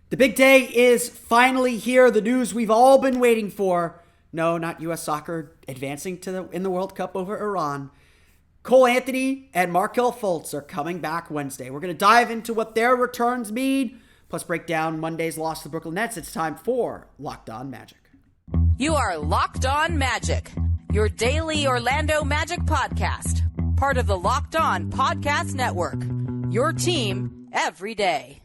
The big day is finally here. The news we've all been waiting for. No, not U.S. soccer advancing in the World Cup over Iran. Cole Anthony and Markelle Fultz are coming back Wednesday. We're going to dive into what their returns mean, plus break down Monday's loss to the Brooklyn Nets. It's time for Locked On Magic. You are Locked On Magic, your daily Orlando Magic podcast. Part of the Locked On Podcast Network, your team every day.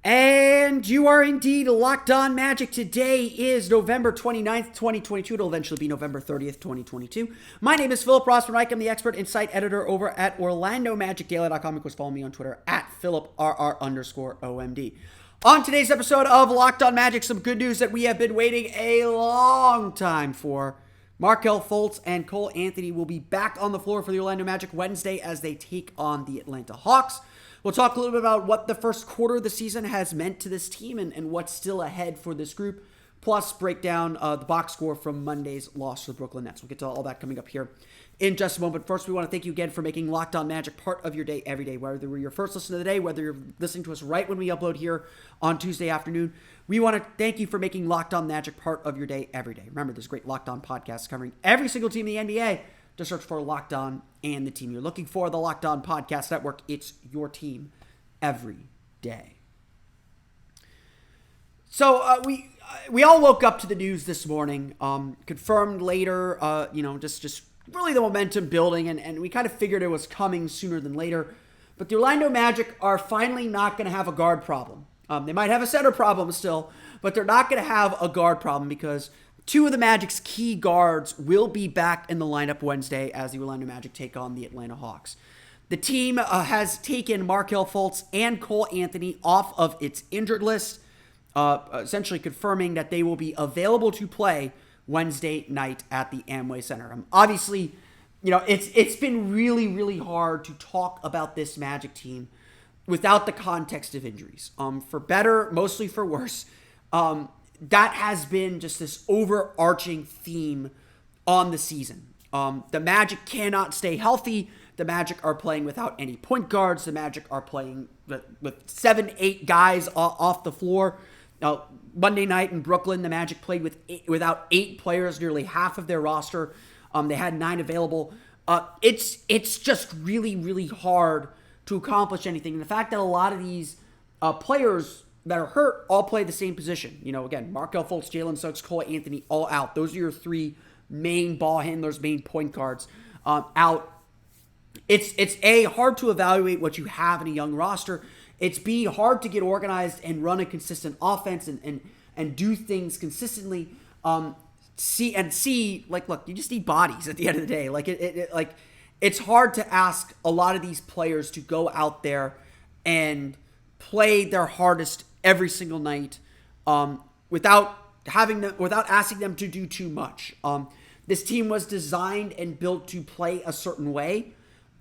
And you are indeed Locked On Magic. Today is November 29th, 2022. It'll eventually be November 30th, 2022. My name is Philip Rossman-Reich. I'm the expert insight editor over at OrlandoMagicDaily.com. Of course, follow me on Twitter at PhilipRR_OMD. On today's episode of Locked On Magic, some good news that we have been waiting a long time for. Markelle Fultz and Cole Anthony will be back on the floor for the Orlando Magic Wednesday as they take on the Atlanta Hawks. We'll talk a little bit about what the first quarter of the season has meant to this team and what's still ahead for this group, plus break down the box score from Monday's loss to the Brooklyn Nets. We'll get to all that coming up here in just a moment. First, we want to thank you again for making Locked On Magic part of your day every day, whether we're your first listen of the day, whether you're listening to us right when we upload here on Tuesday afternoon. We want to thank you for making Locked On Magic part of your day every day. Remember, there's great Locked On podcasts covering every single team in the NBA. Just search for Locked On and the team you're looking for. The Locked On Podcast Network, it's your team every day. So we all woke up to the news this morning, confirmed later, just really the momentum building, and we kind of figured it was coming sooner than later. But the Orlando Magic are finally not going to have a guard problem. They might have a center problem still, but they're not going to have a guard problem because two of the Magic's key guards will be back in the lineup Wednesday as the Orlando Magic take on the Atlanta Hawks. The team has taken Markelle Fultz and Cole Anthony off of its injured list, essentially confirming that they will be available to play Wednesday night at the Amway Center. Obviously, it's been really, really hard to talk about this Magic team without the context of injuries. For better, mostly for worse, that has been just this overarching theme on the season. The Magic cannot stay healthy. The Magic are playing without any point guards. The Magic are playing with 7-8 guys off the floor. Monday night in Brooklyn, the Magic played without 8 players, nearly half of their roster. They had 9 available. It's just really, really hard to accomplish anything. And the fact that a lot of these players that are hurt all play the same position. Again, Markelle Fultz, Jalen Suggs, Cole Anthony, all out. Those are your 3 main ball handlers, main point guards out. It's A, hard to evaluate what you have in a young roster. It's B, hard to get organized and run a consistent offense and do things consistently. C, look, you just need bodies at the end of the day. It's hard to ask a lot of these players to go out there and play their hardest every single night without asking them to do too much. This team was designed and built to play a certain way.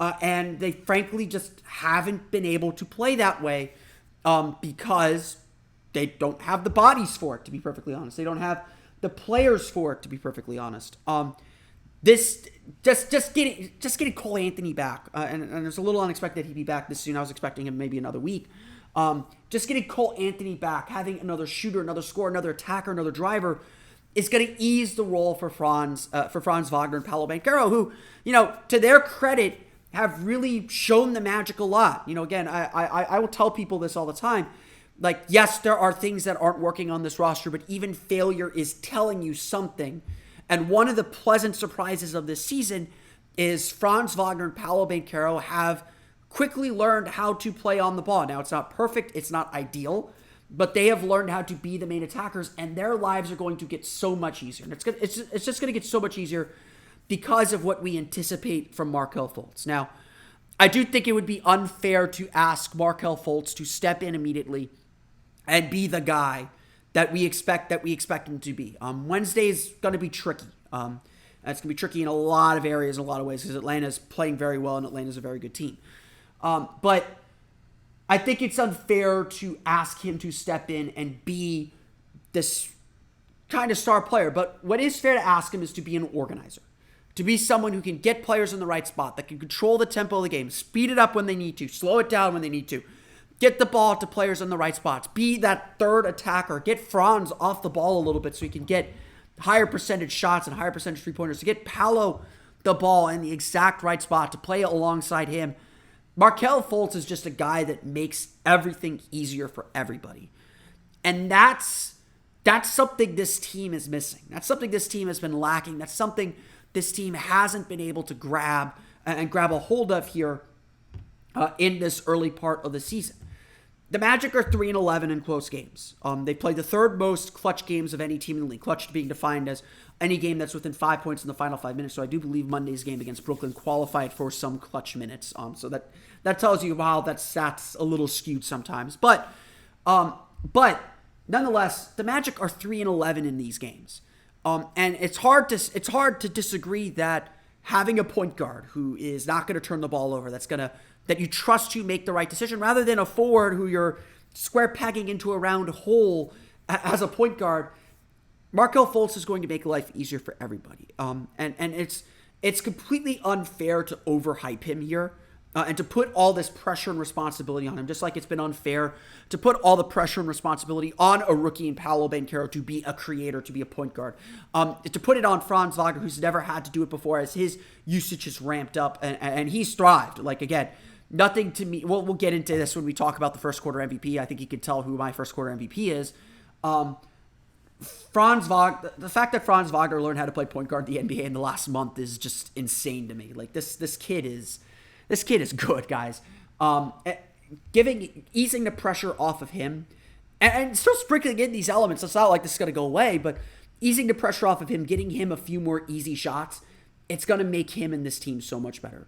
And they frankly just haven't been able to play that way because they don't have the bodies for it, to be perfectly honest. They don't have the players for it, to be perfectly honest. Just getting Cole Anthony back, and it was a little unexpected he'd be back this soon. I was expecting him maybe another week. Just getting Cole Anthony back, having another shooter, another scorer, another attacker, another driver is going to ease the role for Franz Wagner and Paolo Banchero, who, to their credit, have really shown the Magic a lot. Again, I will tell people this all the time. Yes, there are things that aren't working on this roster, but even failure is telling you something. And one of the pleasant surprises of this season is Franz Wagner and Paolo Banchero have quickly learned how to play on the ball. Now, it's not perfect. It's not ideal. But they have learned how to be the main attackers, and their lives are going to get so much easier. And it's just going to get so much easier because of what we anticipate from Markelle Fultz. Now, I do think it would be unfair to ask Markelle Fultz to step in immediately and be the guy that we expect him to be. Wednesday's going to be tricky. It's going to be tricky in a lot of areas, in a lot of ways, because Atlanta's playing very well, and Atlanta's a very good team. But I think it's unfair to ask him to step in and be this kind of star player. But what is fair to ask him is to be an organizer, to be someone who can get players in the right spot, that can control the tempo of the game, speed it up when they need to, slow it down when they need to, get the ball to players in the right spots, be that third attacker, get Franz off the ball a little bit so he can get higher percentage shots and higher percentage three-pointers, to get Paolo the ball in the exact right spot, to play alongside him. Markelle Fultz is just a guy that makes everything easier for everybody. And that's something this team is missing. That's something this team has been lacking. That's something this team hasn't been able to grab a hold of here in this early part of the season. The Magic are 3-11 in close games. They played the third most clutch games of any team in the league. Clutch being defined as any game that's within 5 points in the final 5 minutes. So I do believe Monday's game against Brooklyn qualified for some clutch minutes. So that tells you how that stat's a little skewed sometimes. But nonetheless, the Magic are 3-11 in these games. And it's hard to disagree that having a point guard who is not going to turn the ball over, that you trust to make the right decision, rather than a forward who you're square pegging into a round hole as a point guard, Markelle Fultz is going to make life easier for everybody. And it's completely unfair to overhype him here and to put all this pressure and responsibility on him, just like it's been unfair to put all the pressure and responsibility on a rookie in Paolo Banchero to be a creator, to be a point guard. To put it on Franz Wagner, who's never had to do it before, as his usage has ramped up and he's thrived. Like, again, nothing to me. We'll get into this when we talk about the first quarter MVP. I think you can tell who my first quarter MVP is. Franz Wagner. The fact that Franz Wagner learned how to play point guard in the NBA in the last month is just insane to me. Like, this kid is good, guys. Easing the pressure off of him, and still sprinkling in these elements. It's not like this is going to go away, but easing the pressure off of him, getting him a few more easy shots, it's going to make him and this team so much better.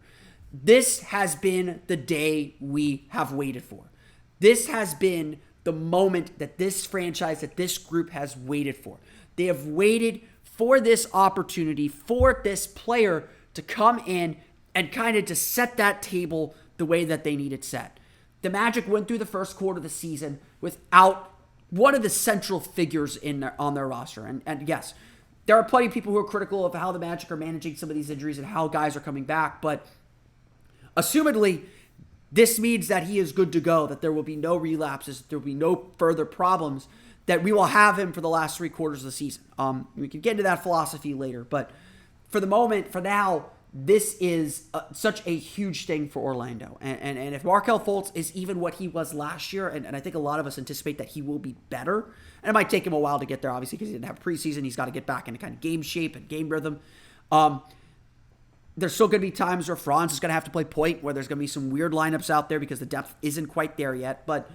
This has been the day we have waited for. This has been the moment that this franchise, that this group has waited for. They have waited for this opportunity, for this player to come in and kind of to set that table the way that they need it set. The Magic went through the first quarter of the season without one of the central figures on their roster. And yes, there are plenty of people who are critical of how the Magic are managing some of these injuries and how guys are coming back, but assumedly, this means that he is good to go, that there will be no relapses, there will be no further problems, that we will have him for the last 3 quarters of the season. We can get into that philosophy later, but for the moment, for now, this is such a huge thing for Orlando. And if Markelle Fultz is even what he was last year, and I think a lot of us anticipate that he will be better, and it might take him a while to get there, obviously, because he didn't have preseason. He's got to get back into kind of game shape and game rhythm. There's still going to be times where Franz is going to have to play point, where there's going to be some weird lineups out there because the depth isn't quite there yet. But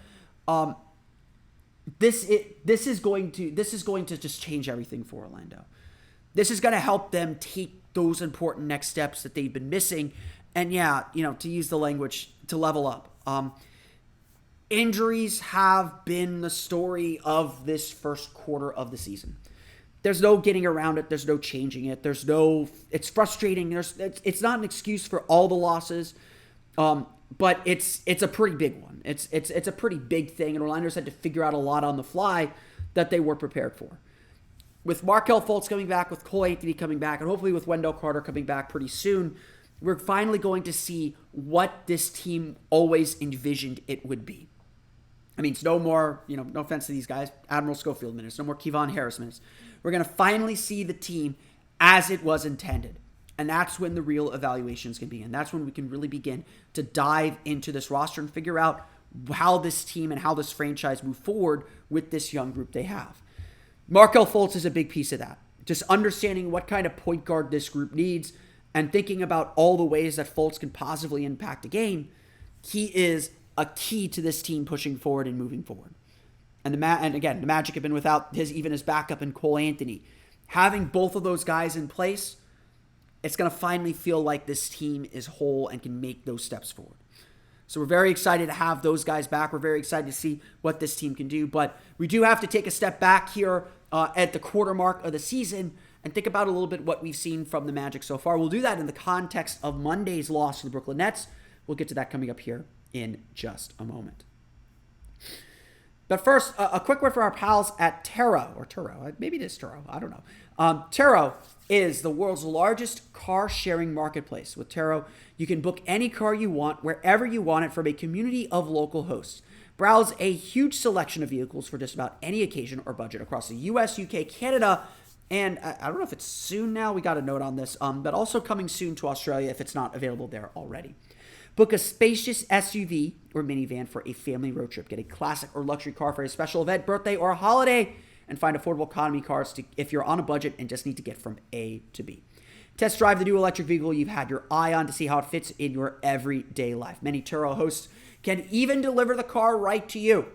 this is going to just change everything for Orlando. This is going to help them take those important next steps that they've been missing, and to use the language, to level up. Injuries have been the story of this first quarter of the season. There's no getting around it. There's no changing it. It's frustrating. It's not an excuse for all the losses, but it's a pretty big one. It's a pretty big thing, and Orlando's had to figure out a lot on the fly that they were prepared for. With Markelle Fultz coming back, with Cole Anthony coming back, and hopefully with Wendell Carter coming back pretty soon, we're finally going to see what this team always envisioned it would be. I mean, it's no more, no offense to these guys, Admiral Schofield minutes, no more Kevon Harris minutes. We're going to finally see the team as it was intended. And that's when the real evaluations can begin. That's when we can really begin to dive into this roster and figure out how this team and how this franchise move forward with this young group they have. Markelle Fultz is a big piece of that. Just understanding what kind of point guard this group needs and thinking about all the ways that Fultz can positively impact a game. He is a key to this team pushing forward and moving forward. And again, the Magic have been without his backup in Cole Anthony. Having both of those guys in place, it's going to finally feel like this team is whole and can make those steps forward. So we're very excited to have those guys back. We're very excited to see what this team can do. But we do have to take a step back here at the quarter mark of the season and think about a little bit what we've seen from the Magic so far. We'll do that in the context of Monday's loss to the Brooklyn Nets. We'll get to that coming up here in just a moment. But first, a quick word for our pals at Turo. Maybe it is Turo. I don't know. Turo is the world's largest car sharing marketplace. With Turo, you can book any car you want, wherever you want it, from a community of local hosts. Browse a huge selection of vehicles for just about any occasion or budget across the US, UK, Canada, and I don't know if it's soon now. We got a note on this, but also coming soon to Australia if it's not available there already. Book a spacious SUV or minivan for a family road trip. Get a classic or luxury car for a special event, birthday, or a holiday. And find affordable economy cars if you're on a budget and just need to get from A to B. Test drive the new electric vehicle you've had your eye on to see how it fits in your everyday life. Many Turo hosts can even deliver the car right to you.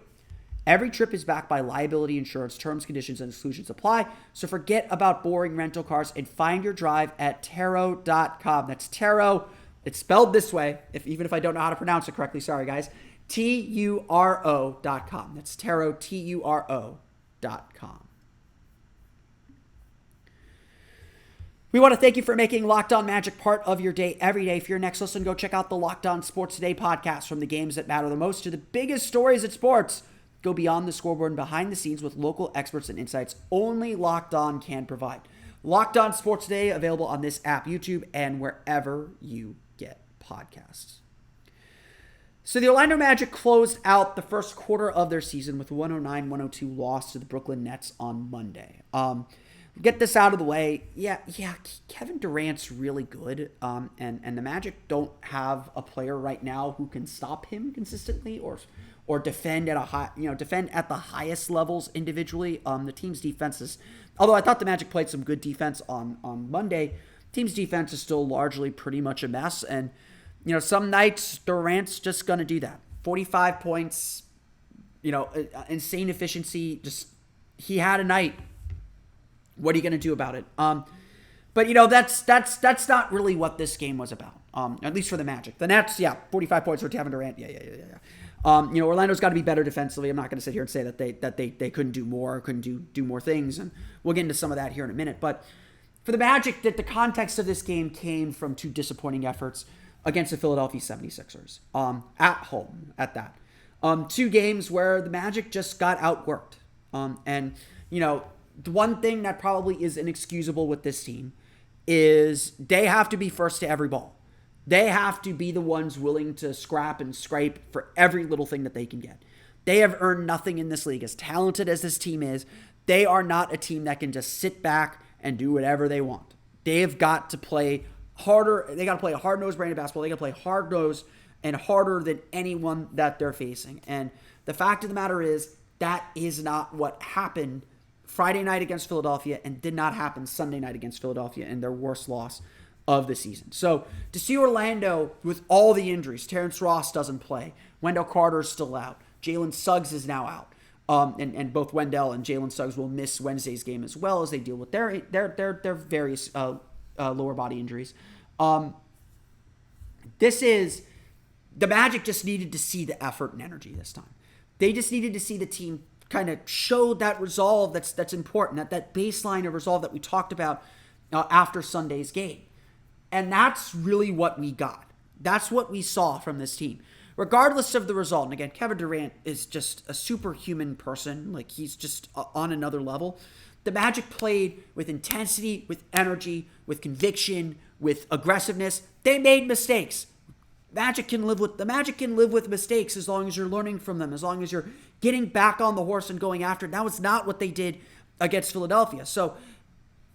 Every trip is backed by liability insurance. Terms, conditions, and exclusions apply. So forget about boring rental cars and find your drive at Turo.com. That's Turo. It's spelled this way, even if I don't know how to pronounce it correctly. Sorry, guys. Turo.com. That's Turo, Turo.com. We want to thank you for making Locked On Magic part of your day every day. For your next listen, go check out the Locked On Sports Today podcast. From the games that matter the most to the biggest stories at sports. Go beyond the scoreboard and behind the scenes with local experts and insights only Locked On can provide. Locked On Sports Today, available on this app, YouTube, and wherever you get podcasts. So the Orlando Magic closed out the first quarter of their season with a 109-102 loss to the Brooklyn Nets on Monday. Get this out of the way. Yeah, Kevin Durant's really good, and the Magic don't have a player right now who can stop him consistently or defend at the highest levels individually. The team's defense is, although I thought the Magic played some good defense on Monday, team's defense is still largely pretty much a mess. And some nights Durant's just gonna do that. 45 points, insane efficiency. Just he had a night. What are you gonna do about it? But that's not really what this game was about. At least for the Magic. The Nets, 45 points for Kevin Durant. Yeah. Orlando's got to be better defensively. I'm not going to sit here and say that they couldn't do more, couldn't do more things, and we'll get into some of that here in a minute. But for the Magic, the context of this game came from two disappointing efforts against the Philadelphia 76ers, at home at that. Two games where the Magic just got outworked. The one thing that probably is inexcusable with this team is they have to be first to every ball. They have to be the ones willing to scrap and scrape for every little thing that they can get. They have earned nothing in this league. As talented as this team is, they are not a team that can just sit back and do whatever they want. They have got to play harder. They got to play a hard-nosed brand of basketball. They got to play hard-nosed and harder than anyone that they're facing. And the fact of the matter is that is not what happened Friday night against Philadelphia and did not happen Sunday night against Philadelphia in their worst loss of the season. So to see Orlando with all the injuries, Terrence Ross doesn't play, Wendell Carter's still out, Jalen Suggs is now out, and both Wendell and Jalen Suggs will miss Wednesday's game as well as they deal with their various lower body injuries. The Magic just needed to see the effort and energy this time. They just needed to see the team kind of show that resolve that's important, that baseline of resolve that we talked about after Sunday's game. And that's really what we got. That's what we saw from this team. Regardless of the result, and again, Kevin Durant is just a superhuman person. Like, he's just on another level. The Magic played with intensity, with energy, with conviction, with aggressiveness. They made mistakes. The Magic can live with mistakes as long as you're learning from them, as long as you're getting back on the horse and going after it. That was not what they did against Philadelphia. So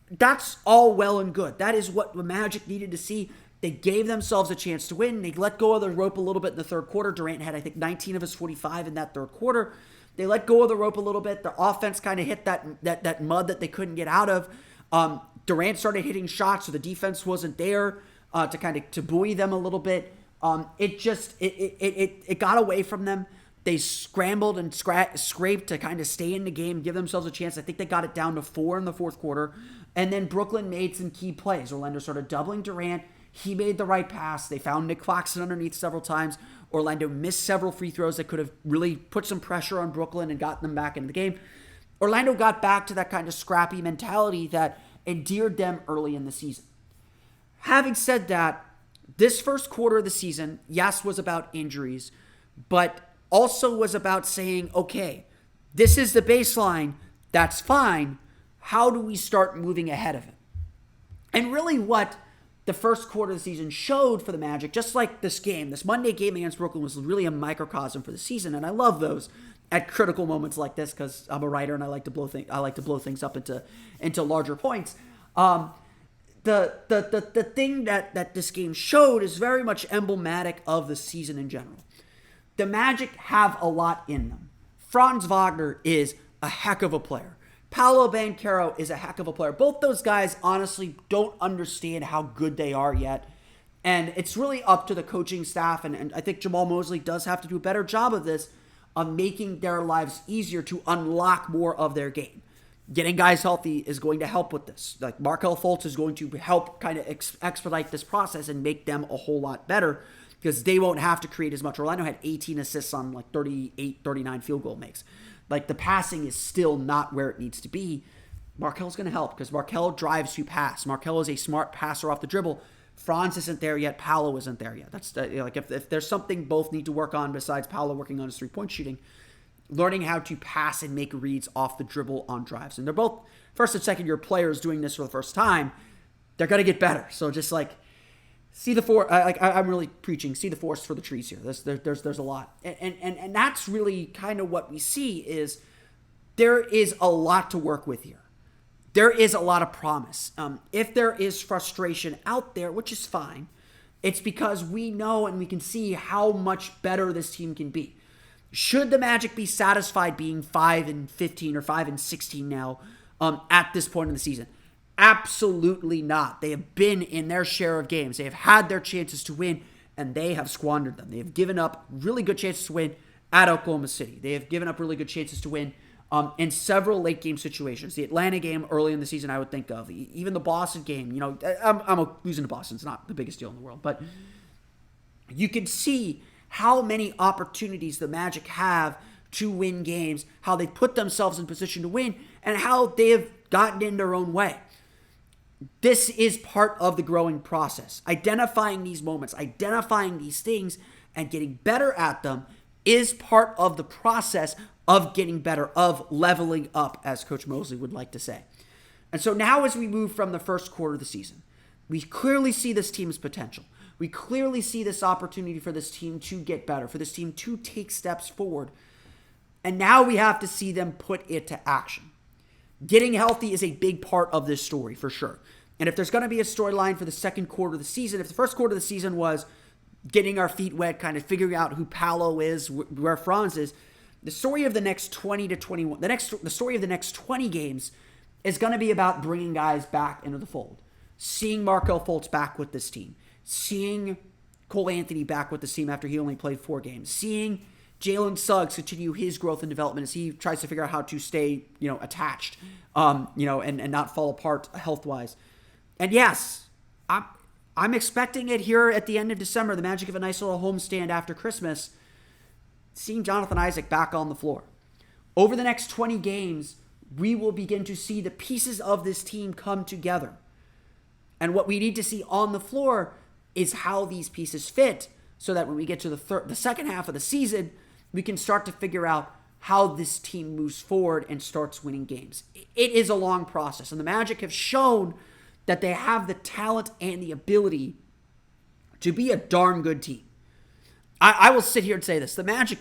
that's all well and good. That is what the Magic needed to see. They gave themselves a chance to win. They let go of the rope a little bit in the third quarter. Durant had, I think, 19 of his 45 in that third quarter. They let go of the rope a little bit. The offense kind of hit that mud that they couldn't get out of. Durant started hitting shots, so the defense wasn't there to buoy them a little bit. It got away from them. They scrambled and scraped to kind of stay in the game, give themselves a chance. I think they got it down to 4 in the fourth quarter. And then Brooklyn made some key plays. Orlando started doubling Durant. He made the right pass. They found Nick Claxton underneath several times. Orlando missed several free throws that could have really put some pressure on Brooklyn and gotten them back into the game. Orlando got back to that kind of scrappy mentality that endeared them early in the season. Having said that, this first quarter of the season, yes, was about injuries, but also was about saying, okay, This is the baseline. That's fine. How do we start moving ahead of it? And really what the first quarter of the season showed for the Magic, just like this game, this Monday game against Brooklyn was really a microcosm for the season. And I love those at critical moments like this because I'm a writer and I like to blow things up into larger points. The thing that this game showed is very much emblematic of the season in general. The Magic have a lot in them. Franz Wagner is a heck of a player. Paolo Banchero is a heck of a player. Both those guys honestly don't understand how good they are yet. And it's really up to the coaching staff. And I think Jamal Mosley does have to do a better job of this, of making their lives easier to unlock more of their game. Getting guys healthy is going to help with this. Like Markelle Fultz is going to help kind of expedite this process and make them a whole lot better because they won't have to create as much. Orlando had 18 assists on like 38, 39 field goal makes. Like the passing is still not where it needs to be. Markelle's going to help because Markelle drives you pass. Markelle is a smart passer off the dribble. Franz isn't there yet. Paolo isn't there yet. That's like if there's something both need to work on besides Paolo working on his three-point shooting, learning how to pass and make reads off the dribble on drives. And they're both first and second year players doing this for the first time. They're going to get better. So just like see the forest. I'm really preaching. See the forest for the trees here. There's a lot, and that's really kind of what we see is there is a lot to work with here. There is a lot of promise. If there is frustration out there, which is fine, it's because we know and we can see how much better this team can be. Should the Magic be satisfied being 5-15 or 5-16 now at this point in the season? Absolutely not. They have been in their share of games. They have had their chances to win, and they have squandered them. They have given up really good chances to win at Oklahoma City. They have given up really good chances to win in several late game situations. The Atlanta game early in the season I would think of. Even the Boston game. You know, I'm losing to Boston. It's not the biggest deal in the world. But you can see how many opportunities the Magic have to win games, how they put themselves in position to win, and how they have gotten in their own way. This is part of the growing process. Identifying these moments, identifying these things, and getting better at them is part of the process of getting better, of leveling up, as Coach Mosley would like to say. And so now as we move from the first quarter of the season, we clearly see this team's potential. We clearly see this opportunity for this team to get better, for this team to take steps forward. And now we have to see them put it to action. Getting healthy is a big part of this story, for sure. And if there's going to be a storyline for the second quarter of the season, if the first quarter of the season was getting our feet wet, kind of figuring out who Paolo is, where Franz is, the story of the next 20 to 21, the story of the next 20 games is going to be about bringing guys back into the fold. Seeing Markelle Fultz back with this team. Seeing Cole Anthony back with this team after he only played 4 games. Seeing Jalen Suggs continue his growth and development as he tries to figure out how to stay, attached, and not fall apart health-wise. And yes, I'm expecting it here at the end of December, the Magic of a nice little homestand after Christmas, seeing Jonathan Isaac back on the floor. Over the next 20 games, we will begin to see the pieces of this team come together. And what we need to see on the floor is how these pieces fit so that when we get to the second half of the season, we can start to figure out how this team moves forward and starts winning games. It is a long process, and the Magic have shown that they have the talent and the ability to be a darn good team. I will sit here and say this. The Magic,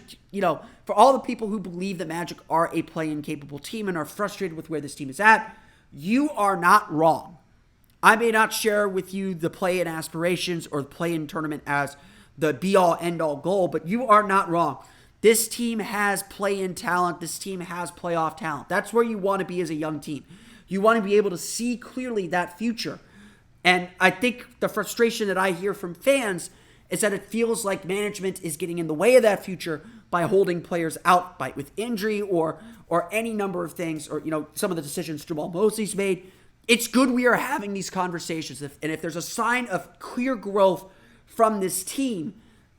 for all the people who believe the Magic are a play-in capable team and are frustrated with where this team is at, you are not wrong. I may not share with you the play-in aspirations or the play-in tournament as the be-all, end-all goal, but you are not wrong. This team has play-in talent. This team has playoff talent. That's where you want to be as a young team. You want to be able to see clearly that future. And I think the frustration that I hear from fans is that it feels like management is getting in the way of that future by holding players out with injury or any number of things, or some of the decisions Jamal Mosley's made. It's good we are having these conversations. And if there's a sign of clear growth from this team,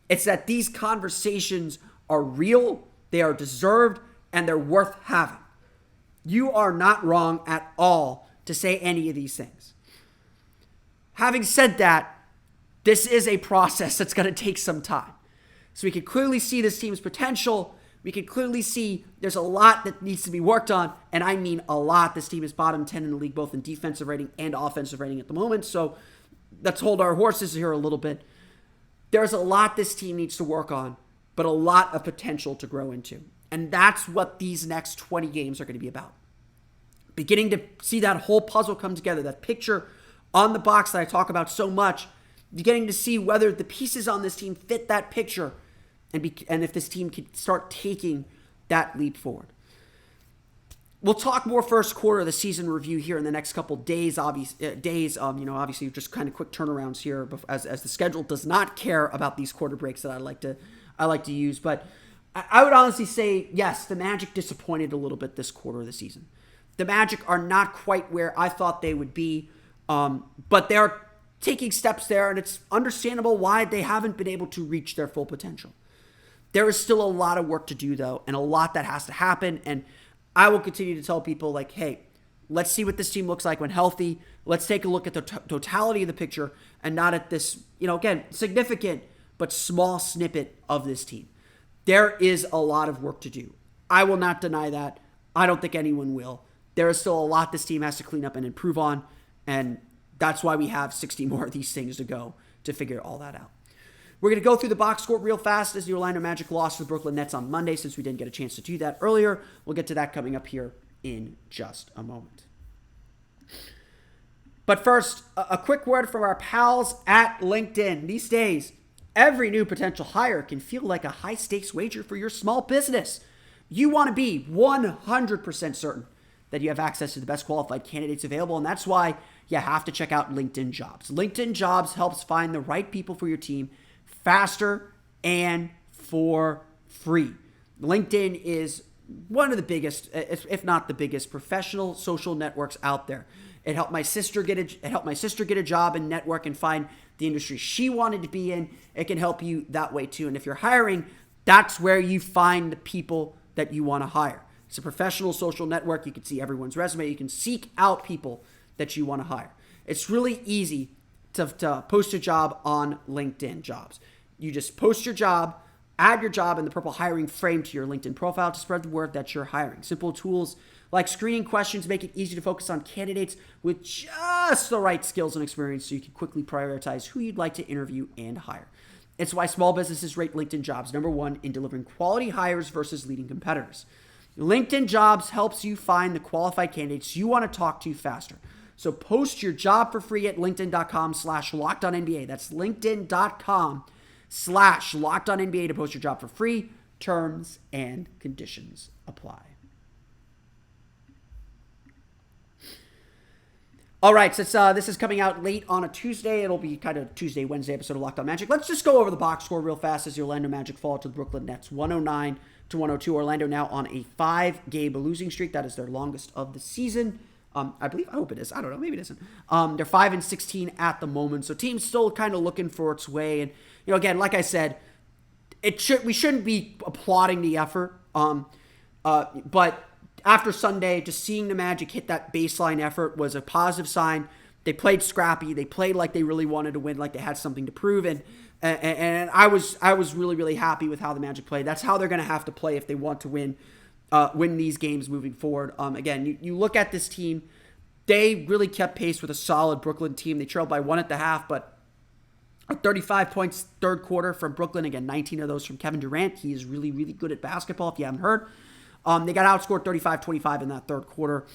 it's that these conversations are real, they are deserved, and they're worth having. You are not wrong at all to say any of these things. Having said that, this is a process that's going to take some time. So we can clearly see this team's potential. we can clearly see there's a lot that needs to be worked on, and I mean a lot. This team is bottom 10 in the league, both in defensive rating and offensive rating at the moment, so let's hold our horses here a little bit. There's a lot this team needs to work on, but a lot of potential to grow into, and that's what these next 20 games are going to be about. Beginning to see that whole puzzle come together, that picture on the box that I talk about so much, beginning to see whether the pieces on this team fit that picture and if this team can start taking that leap forward. We'll talk more first quarter of the season review here in the next couple days. Obviously just kind of quick turnarounds here as the schedule does not care about these quarter breaks that I like to use. But I would honestly say, yes, the Magic disappointed a little bit this quarter of the season. The Magic are not quite where I thought they would be, but they're taking steps there, and it's understandable why they haven't been able to reach their full potential. There is still a lot of work to do, though, and a lot that has to happen, and I will continue to tell people, like, hey, let's see what this team looks like when healthy. Let's take a look at the totality of the picture and not at this, again, significant but small snippet of this team. There is a lot of work to do. I will not deny that. I don't think anyone will. There is still a lot this team has to clean up and improve on, and that's why we have 60 more of these things to go to figure all that out. We're going to go through the box score real fast as the Orlando Magic lost to the Brooklyn Nets on Monday since we didn't get a chance to do that earlier. We'll get to that coming up here in just a moment. But first, a quick word from our pals at LinkedIn. These days, every new potential hire can feel like a high-stakes wager for your small business. You want to be 100% certain that you have access to the best qualified candidates available, and that's why you have to check out LinkedIn Jobs. LinkedIn Jobs helps find the right people for your team faster and for free. LinkedIn is one of the biggest, if not the biggest, professional social networks out there. It helped my sister get a job and network and find the industry she wanted to be in. It can help you that way too. And if you're hiring, that's where you find the people that you want to hire. It's a professional social network. You can see everyone's resume. You can seek out people that you want to hire. It's really easy to post a job on LinkedIn Jobs. You just post your job, add your job in the purple hiring frame to your LinkedIn profile to spread the word that you're hiring. Simple tools like screening questions make it easy to focus on candidates with just the right skills and experience so you can quickly prioritize who you'd like to interview and hire. It's why small businesses rate LinkedIn Jobs #1 in delivering quality hires versus leading competitors. LinkedIn Jobs helps you find the qualified candidates you want to talk to faster. So post your job for free at linkedin.com/LockedOnNBA. That's linkedin.com/LockedOnNBA to post your job for free. Terms and conditions apply. All right, since this is coming out late on a Tuesday, it'll be kind of Tuesday, Wednesday episode of Locked On Magic. Let's just go over the box score real fast as the Orlando Magic fall to the Brooklyn Nets, 109-102. Orlando now on a 5-game losing streak. That is their longest of the season. I hope it is. I don't know. Maybe it isn't. They're 5-16 at the moment. So team's still kind of looking for its way. And, again, like I said, we shouldn't be applauding the effort. But after Sunday, just seeing the Magic hit that baseline effort was a positive sign. They played scrappy. They played like they really wanted to win, like they had something to prove. And I was really, really happy with how the Magic played. That's how they're going to have to play if they want to win these games moving forward. Again, you look at this team, they really kept pace with a solid Brooklyn team. They trailed by 1 at the half, but 35 points third quarter from Brooklyn. Again, 19 of those from Kevin Durant. He is really, really good at basketball, if you haven't heard. They got outscored 35-25 in that third quarter.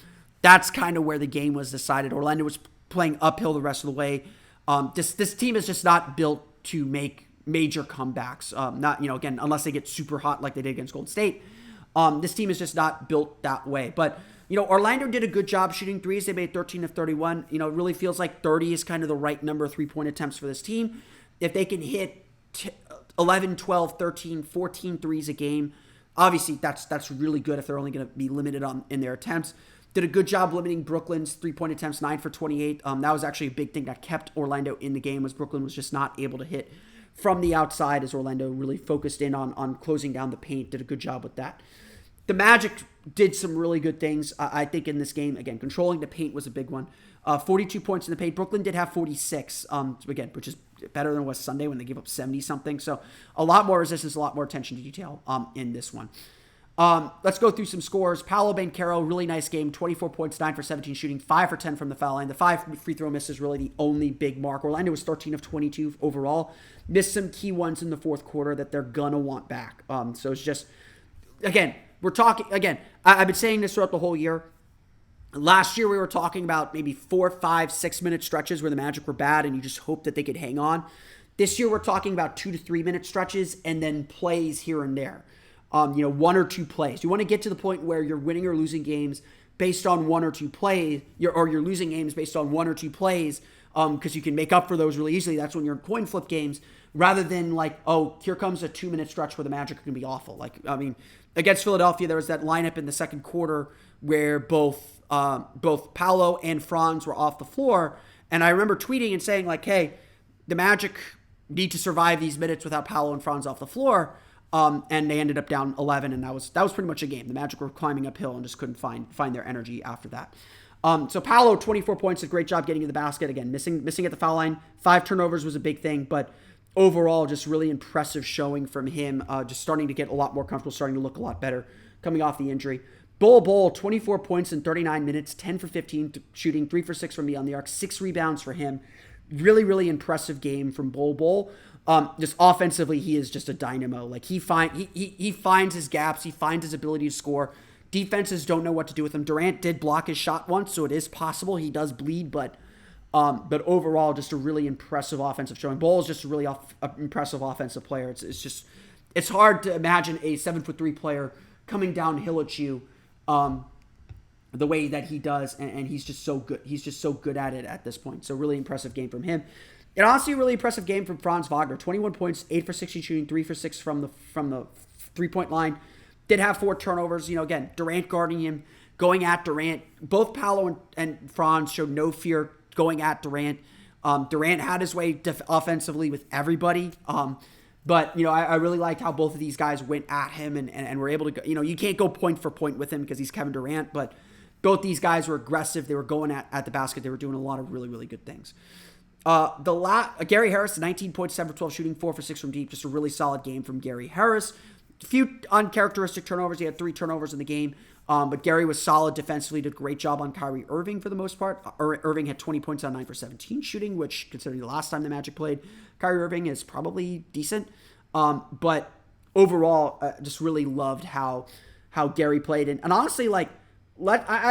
That's kind of where the game was decided. Orlando was playing uphill the rest of the way. This team is just not built to make major comebacks. Again, unless they get super hot like they did against Golden State. This team is just not built that way. But, Orlando did a good job shooting threes. They made 13 of 31. It really feels like 30 is kind of the right number of three-point attempts for this team. If they can hit 11, 12, 13, 14 threes a game, obviously that's really good if they're only going to be limited in their attempts. Did a good job limiting Brooklyn's three-point attempts, 9 for 28. That was actually a big thing that kept Orlando in the game, was Brooklyn was just not able to hit from the outside as Orlando really focused in on closing down the paint. Did a good job with that. The Magic did some really good things, I think, in this game. Again, controlling the paint was a big one. 42 points in the paint. Brooklyn did have 46, again, which is better than it was Sunday when they gave up 70-something. So a lot more resistance, a lot more attention to detail in this one. Let's go through some scores. Paolo Banchero, really nice game. 24 points, 9 for 17 shooting, 5 for 10 from the foul line. The 5 free throw miss is really the only big mark. Orlando was 13 of 22 overall. Missed some key ones in the fourth quarter that they're going to want back. So it's just, again, I've been saying this throughout the whole year. Last year, we were talking about maybe 4, 5, 6 minute stretches where the Magic were bad and you just hope that they could hang on. This year, we're talking about 2 to 3 minute stretches and then plays here and there. 1 or 2 plays. You want to get to the point where you're winning or losing games based on 1 or 2 plays, or you're losing games based on 1 or 2 plays, because you can make up for those really easily. That's when you're in coin flip games, rather than here comes a 2-minute stretch where the Magic are going to be awful. Against Philadelphia, there was that lineup in the second quarter where both Paolo and Franz were off the floor, and I remember tweeting and saying hey, the Magic need to survive these minutes without Paolo and Franz off the floor. And they ended up down 11, and that was pretty much a game. The Magic were climbing uphill and just couldn't find their energy after that. So Paolo, 24 points, a great job getting to the basket. Again, missing at the foul line. 5 turnovers was a big thing, but overall, just really impressive showing from him. Just starting to get a lot more comfortable, starting to look a lot better coming off the injury. Bol, 24 points in 39 minutes, 10 for 15 shooting, 3 for 6 from beyond the arc, 6 rebounds for him. Really, really impressive game from Bol. Just offensively, he is just a dynamo. He finds his gaps. He finds his ability to score. Defenses don't know what to do with him. Durant did block his shot once, so it is possible he does bleed, but overall, just a really impressive offensive showing. Bol is just a really impressive offensive player. It's hard to imagine a 7'3" player coming downhill at you the way that he does, and he's just so good. He's just so good at it at this point. So really impressive game from him. And honestly, a really impressive game from Franz Wagner. 21 points, 8 for 16 shooting, 3 for 6 from the 3-point line. Did have 4 turnovers. Again, Durant guarding him, going at Durant. Both Paolo and Franz showed no fear going at Durant. Durant had his way offensively with everybody. But I really liked how both of these guys went at him and were able to go. You can't go point for point with him because he's Kevin Durant, but both these guys were aggressive. They were going at the basket. They were doing a lot of really, really good things. Gary Harris, 19 points, 7 for 12 shooting, 4 for 6 from deep. Just a really solid game from Gary Harris. A few uncharacteristic turnovers. He had 3 turnovers in the game. But Gary was solid defensively, did a great job on Kyrie Irving for the most part. Irving had 20 points on 9 for 17 shooting, which, considering the last time the Magic played, Kyrie Irving is probably decent. But overall, just really loved how Gary played. And honestly, I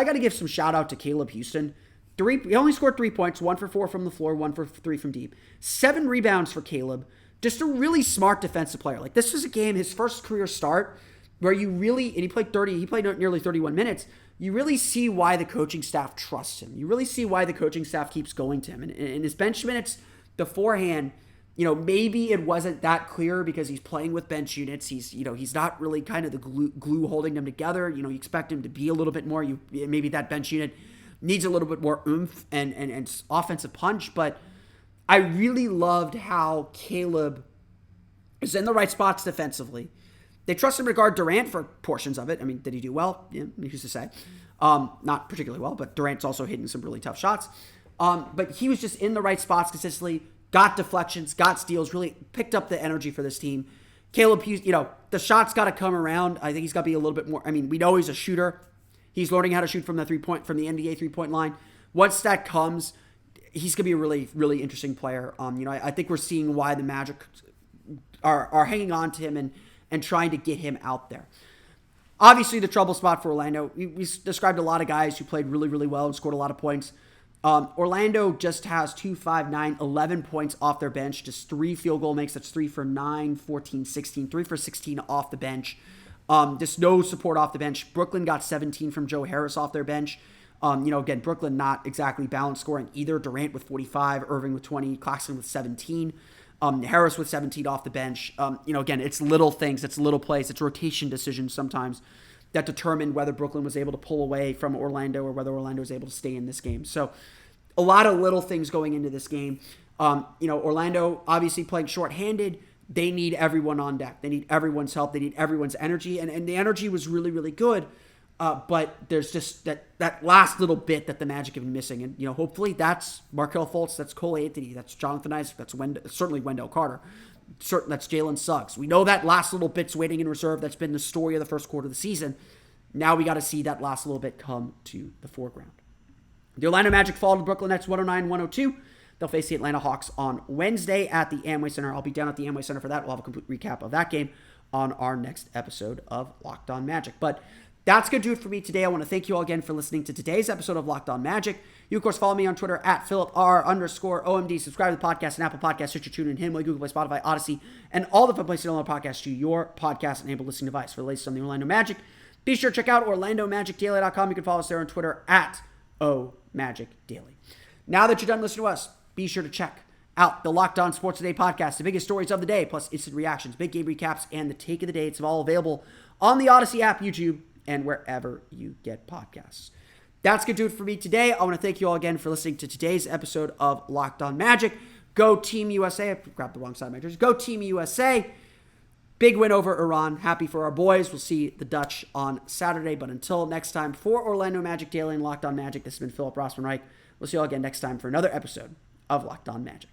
got to give some shout out to Caleb Houston. He only scored 3 points, 1 for 4 from the floor, 1 for 3 from deep. 7 rebounds for Caleb. Just a really smart defensive player. This was a game, his first career start, where he played nearly 31 minutes. You really see why the coaching staff trusts him. You really see why the coaching staff keeps going to him. And in his bench minutes beforehand, maybe it wasn't that clear because he's playing with bench units. He's not really kind of the glue holding them together. You expect him to be a little bit more. Maybe that bench unit needs a little bit more oomph and offensive punch, but I really loved how Caleb is in the right spots defensively. They trust him to guard Durant for portions of it. I mean, did he do well? Yeah, who's to say? Not particularly well, but Durant's also hitting some really tough shots. But he was just in the right spots consistently, got deflections, got steals, really picked up the energy for this team. Caleb Hughes, the shots got to come around. I think he's got to be a little bit more. I mean, we know he's a shooter. He's learning how to shoot from the NBA 3-point line. Once that comes, he's going to be a really, really interesting player. I think we're seeing why the Magic are hanging on to him and trying to get him out there. Obviously, the trouble spot for Orlando. We described a lot of guys who played really, really well and scored a lot of points. Orlando just has 2, 5, 9, 11 points off their bench. Just 3 field goal makes. That's 3 for 9, 14, 16. 3 for 16 off the bench. Just no support off the bench. Brooklyn got 17 from Joe Harris off their bench. Again, Brooklyn not exactly balanced scoring either. Durant with 45, Irving with 20, Claxton with 17, Harris with 17 off the bench. Again, it's little things, it's little plays, it's rotation decisions sometimes that determine whether Brooklyn was able to pull away from Orlando or whether Orlando was able to stay in this game. So a lot of little things going into this game. Orlando obviously playing shorthanded. They need everyone on deck. They need everyone's help. They need everyone's energy. And the energy was really, really good. But there's just that last little bit that the Magic have been missing. And, hopefully that's Markelle Fultz, that's Cole Anthony, that's Jonathan Isaac, that's certainly Wendell Carter. certain that's Jalen Suggs. We know that last little bit's waiting in reserve. That's been the story of the first quarter of the season. Now we got to see that last little bit come to the foreground. The Orlando Magic fall to Brooklyn Nets 109-102. They'll face the Atlanta Hawks on Wednesday at the Amway Center. I'll be down at the Amway Center for that. We'll have a complete recap of that game on our next episode of Locked On Magic. But that's going to do it for me today. I want to thank you all again for listening to today's episode of Locked On Magic. You, of course, follow me on Twitter at PhilipR_OMD. Subscribe to the podcast and Apple Podcasts, Stitcher, TuneIn, Himalaya, Google Play, Spotify, Odyssey, and all the fun places to download podcasts to your podcast-enabled listening device. For the latest on the Orlando Magic, be sure to check out OrlandoMagicDaily.com. You can follow us there on Twitter at OMagicDaily. Now that you're done listening to us, be sure to check out the Locked On Sports Today podcast, the biggest stories of the day, plus instant reactions, big game recaps, and the take of the day. It's all available on the Odyssey app, YouTube, and wherever you get podcasts. That's going to do it for me today. I want to thank you all again for listening to today's episode of Locked On Magic. Go Team USA. I grabbed the wrong side of my jersey. Go Team USA. Big win over Iran. Happy for our boys. We'll see the Dutch on Saturday. But until next time, for Orlando Magic Daily and Locked On Magic, this has been Philip Rossman-Reich. We'll see you all again next time for another episode of Locked On Magic.